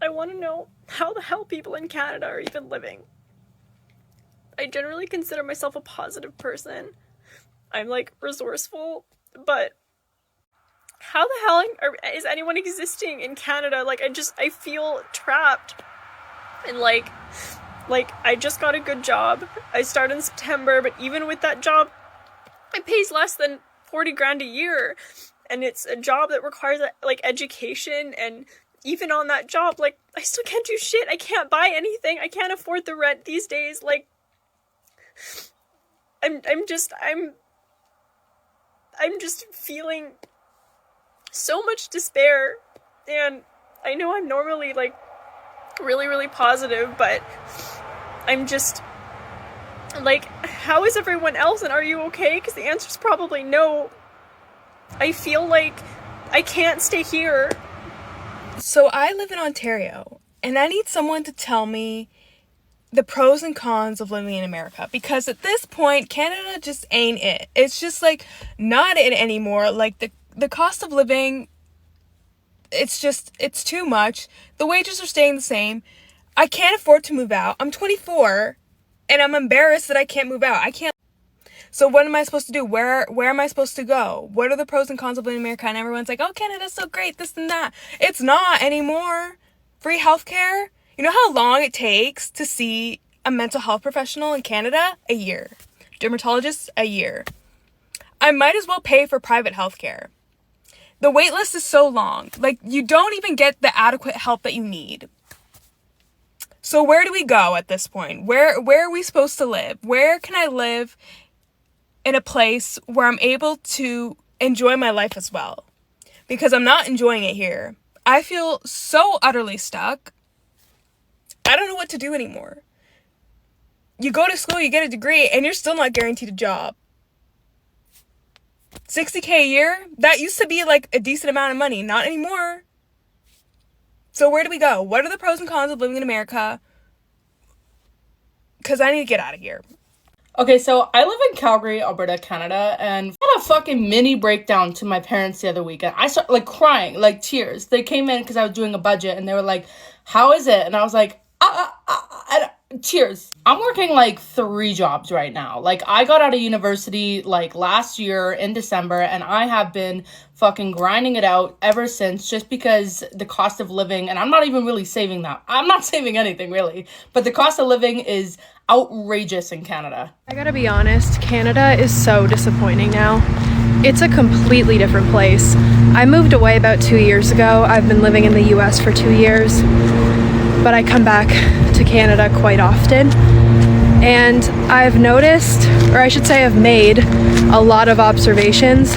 I want to know how the hell people in Canada are even living. I generally consider myself a positive person. I'm like resourceful, but how the hell is anyone existing in Canada? Like I feel trapped. And like I just got a good job. I started in September, but even with that job, it pays less than 40 grand a year. And it's a job that requires like education, and even on that job, like I still can't do shit. I can't buy anything. I can't afford the rent these days. Like I'm just feeling so much despair. And I know I'm normally like really, really positive, but I'm just like, how is everyone else, and are you okay? Because the answer is probably no. I feel like I can't stay here. So I live in Ontario, and I need someone to tell me the pros and cons of living in America, because at this point Canada just ain't it. It's just like not it anymore. Like the cost of living, it's too much. The wages are staying the same. I can't afford to move out. I'm 24 and I'm embarrassed that I can't move out. I can't. So what am I supposed to do? Where am I supposed to go? What are the pros and cons of living in America? And everyone's like, oh, Canada's so great, this and that. It's not anymore. Free healthcare. You know how long it takes to see a mental health professional in Canada? A year. Dermatologist? A year. I might as well pay for private healthcare. The wait list is so long. Like, you don't even get the adequate help that you need. So where do we go at this point? Where are we supposed to live? Where can I live in a place where I'm able to enjoy my life as well? Because I'm not enjoying it here. I feel so utterly stuck. I don't know what to do anymore. You go to school, you get a degree, and you're still not guaranteed a job. $60K a year? That used to be like a decent amount of money. Not anymore. So where do we go? What are the pros and cons of living in America? Because I need to get out of here. Okay, so I live in Calgary, Alberta, Canada, and I had a fucking mini breakdown to my parents the other weekend. I started like crying, like tears. They came in because I was doing a budget, and they were like, how is it? And I was like, tears. I'm working like 3 jobs right now. Like, I got out of university like last year in December, and I have been fucking grinding it out ever since, just because the cost of living, and I'm not even really saving that. I'm not saving anything really, but the cost of living is outrageous in Canada. I gotta be honest, Canada is so disappointing now. It's a completely different place. I moved away about 2 years ago. I've been living in the US for 2 years, but I come back to Canada quite often. And I've noticed, or I should say I've made a lot of observations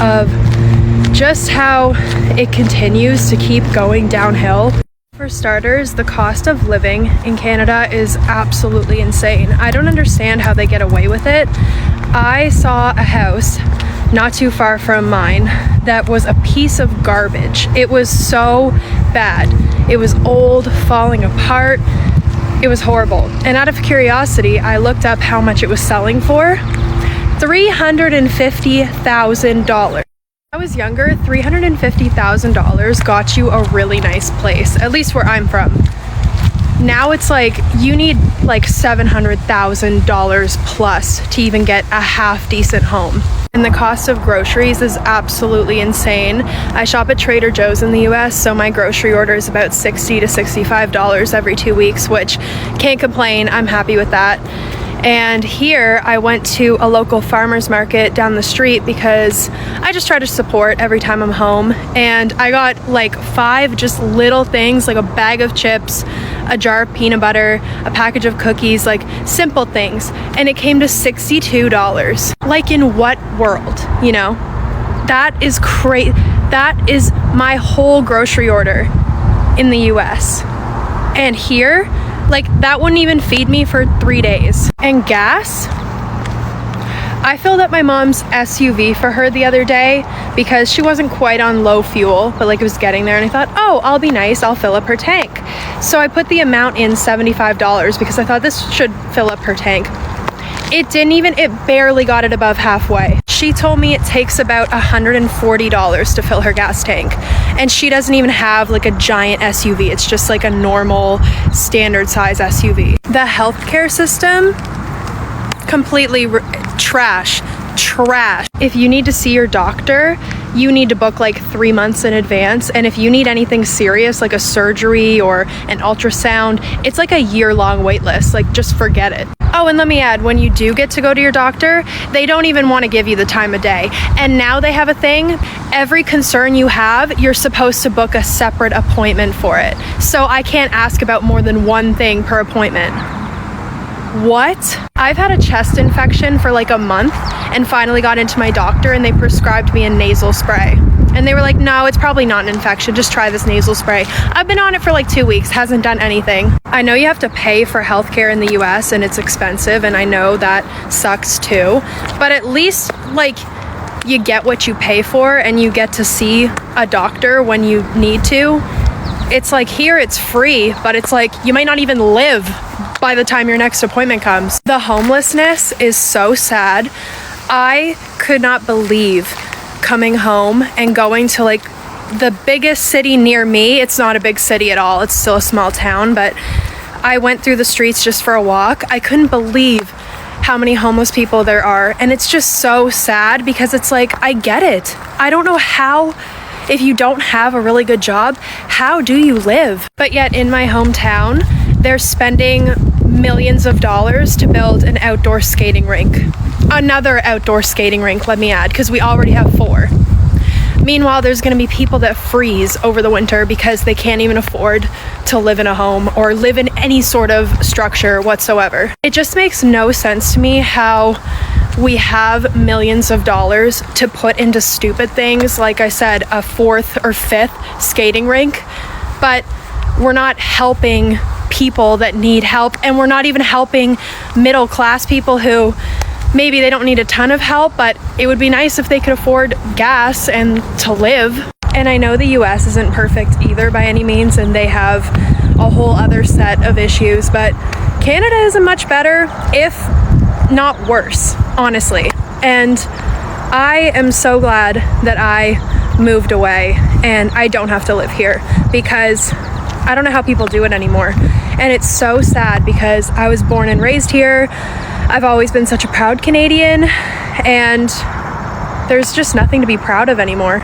of just how it continues to keep going downhill. For starters, the cost of living in Canada is absolutely insane. I don't understand how they get away with it. I saw a house not too far from mine that was a piece of garbage. It was so bad. It was old, falling apart. It was horrible. And out of curiosity, I looked up how much it was selling for. $350,000. When I was younger, $350,000 got you a really nice place, at least where I'm from. Now it's like you need like $700,000 plus to even get a half decent home. And the cost of groceries is absolutely insane. I shop at Trader Joe's in the US, so my grocery order is about $60 to $65 every 2 weeks, which can't complain. I'm happy with that. And here I went to a local farmer's market down the street because I just try to support every time I'm home. And I got like 5 just little things, like a bag of chips, a jar of peanut butter, a package of cookies, like simple things. And it came to $62. Like, in what world, you know? That is crazy. That is my whole grocery order in the US. And here, like, that wouldn't even feed me for 3 days. And gas, I filled up my mom's SUV for her the other day because she wasn't quite on low fuel, but like it was getting there, and I thought, oh, I'll be nice, I'll fill up her tank. So I put the amount in, $75, because I thought this should fill up her tank. It barely got it above halfway. she told me it takes about $140 to fill her gas tank. And she doesn't even have like a giant SUV. It's just like a normal standard size SUV. The healthcare system, completely trash. If you need to see your doctor, you need to book like 3 months in advance. And if you need anything serious like a surgery or an ultrasound, it's like a year-long wait list. Like, just forget it. Oh, and let me add, when you do get to go to your doctor, they don't even want to give you the time of day. And now they have a thing, every concern you have, you're supposed to book a separate appointment for it. So I can't ask about more than one thing per appointment. What? I've had a chest infection for like a month and finally got into my doctor and they prescribed me a nasal spray. And they were like, no, it's probably not an infection. Just try this nasal spray. I've been on it for like 2 weeks. Hasn't done anything. I know you have to pay for healthcare in the US and it's expensive. And I know that sucks too. But at least like you get what you pay for and you get to see a doctor when you need to. It's like here it's free, but it's like you might not even live by the time your next appointment comes. The homelessness is so sad. I could not believe coming home and going to like the biggest city near me. It's not a big city at all. It's still a small town, but I went through the streets just for a walk. I couldn't believe how many homeless people there are. And it's just so sad because it's like, I get it. I don't know how, if you don't have a really good job, how do you live? But yet in my hometown, they're spending millions of dollars to build an outdoor skating rink. Another outdoor skating rink, let me add, because we already have 4. Meanwhile, there's going to be people that freeze over the winter because they can't even afford to live in a home or live in any sort of structure whatsoever. It just makes no sense to me how we have millions of dollars to put into stupid things, like I said, a 4th or 5th skating rink, but we're not helping people that need help, and we're not even helping middle class people who maybe they don't need a ton of help, but it would be nice if they could afford gas and to live. And I know the US isn't perfect either by any means, and they have a whole other set of issues, but Canada isn't much better, if not worse, honestly. And I am so glad that I moved away and I don't have to live here, because I don't know how people do it anymore. And it's so sad because I was born and raised here. I've always been such a proud Canadian, and there's just nothing to be proud of anymore.